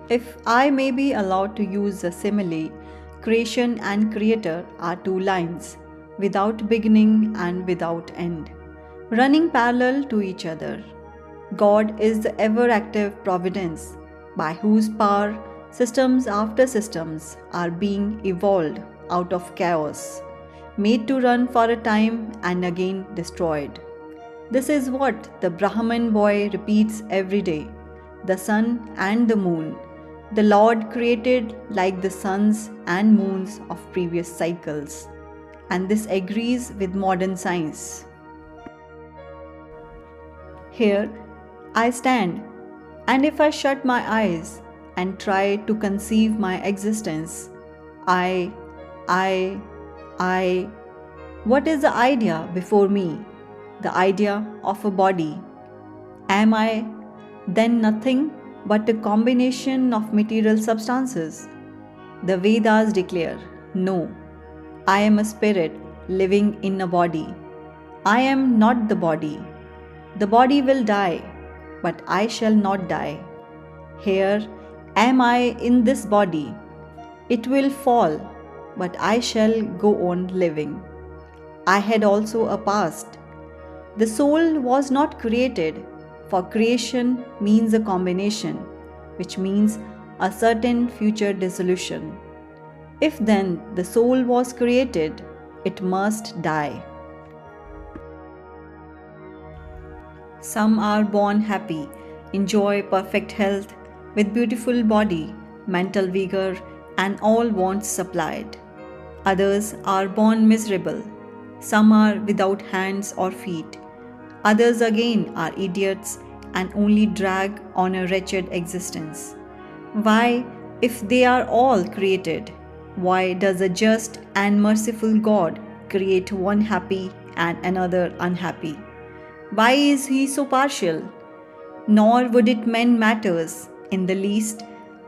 If I may be allowed to use the simile, creation and creator are two lines, without beginning and without end, running parallel to each other. God is the ever active providence by whose power systems after systems are being evolved out of chaos, made to run for a time and again destroyed. This is what the Brahman boy repeats every day: the sun and the moon. The Lord created like the suns and moons of previous cycles. And this agrees with modern science. Here I stand, and if I shut my eyes and try to conceive my existence, I, I, what is the idea before me? The idea of a body. Am I then nothing but a combination of material substances? The Vedas declare, no, I am a spirit living in a body. I am not the body. The body will die, but I shall not die. Here am I in this body. It will fall, but I shall go on living. I had also a past. The soul was not created, for creation means a combination, which means a certain future dissolution. If then the soul was created, it must die. Some are born happy, enjoy perfect health, with beautiful body, mental vigor, and all wants supplied. Others are born miserable. Some are without hands or feet. Others again are idiots and only drag on a wretched existence. Why, if they are all created, why does a just and merciful God create one happy and another unhappy? Why is he so partial? Nor would it mend matters in the least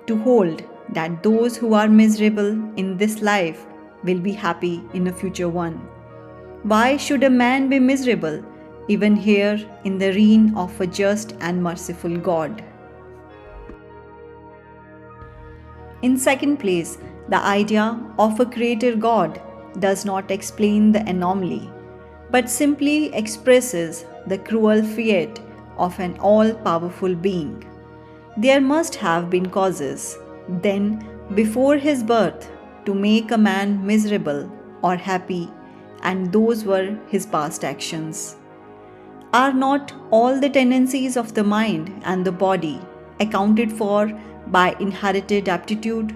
to hold that those who are miserable in this life will be happy in a future one. Why should a man be miserable even here in the reign of a just and merciful God? In second place, the idea of a creator God does not explain the anomaly, but simply expresses the cruel fate of an all-powerful being. There must have been causes, then, before his birth, to make a man miserable or happy, and those were his past actions. Are not all the tendencies of the mind and the body accounted for by inherited aptitude?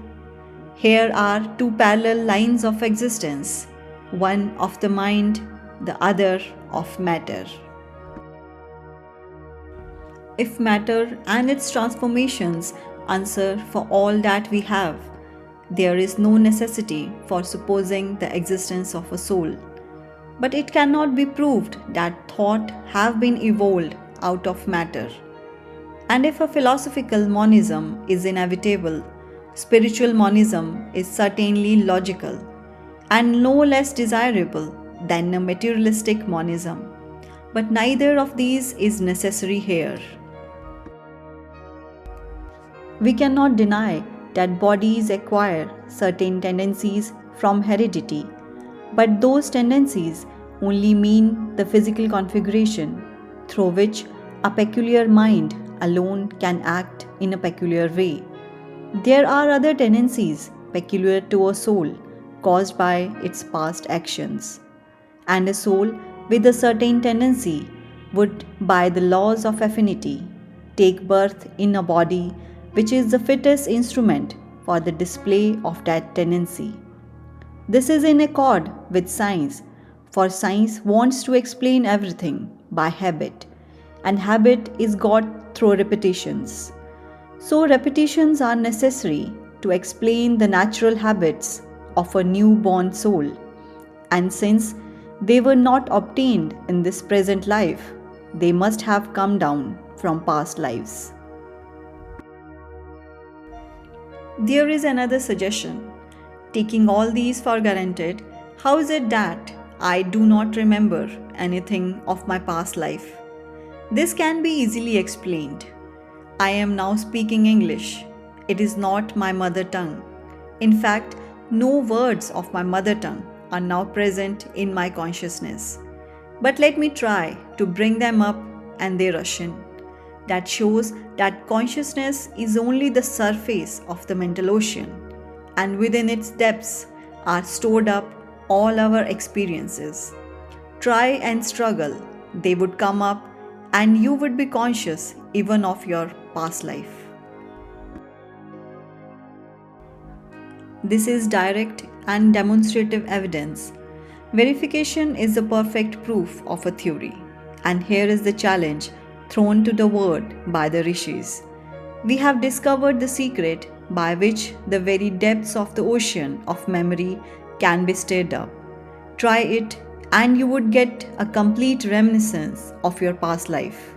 Here are two parallel lines of existence, one of the mind, the other of matter. If matter and its transformations answer for all that we have, there is no necessity for supposing the existence of a soul. But it cannot be proved that thought have been evolved out of matter. And if a philosophical monism is inevitable, spiritual monism is certainly logical, and no less desirable than a materialistic monism. But neither of these is necessary here. We cannot deny that bodies acquire certain tendencies from heredity, but those tendencies only mean the physical configuration through which a peculiar mind alone can act in a peculiar way. There are other tendencies peculiar to a soul caused by its past actions, and a soul with a certain tendency would, by the laws of affinity, take birth in a body which is the fittest instrument for the display of that tendency. This is in accord with science, for science wants to explain everything by habit, and habit is got through repetitions. So repetitions are necessary to explain the natural habits of a newborn soul, and since they were not obtained in this present life, they must have come down from past lives. There is another suggestion. Taking all these for granted, how is it that I do not remember anything of my past life? This can be easily explained. I am now speaking English, It is not my mother tongue. In fact, no words of my mother tongue are now present in my consciousness. But let me try to bring them up and they rush in. That shows that consciousness is only the surface of the mental ocean, and within its depths are stored up all our experiences. Try and struggle, they would come up, and you would be conscious even of your past life. This is direct and demonstrative evidence. Verification is the perfect proof of a theory. And here is the challenge thrown to the world by the rishis. We have discovered the secret by which the very depths of the ocean of memory can be stirred up. Try it, and you would get a complete reminiscence of your past life.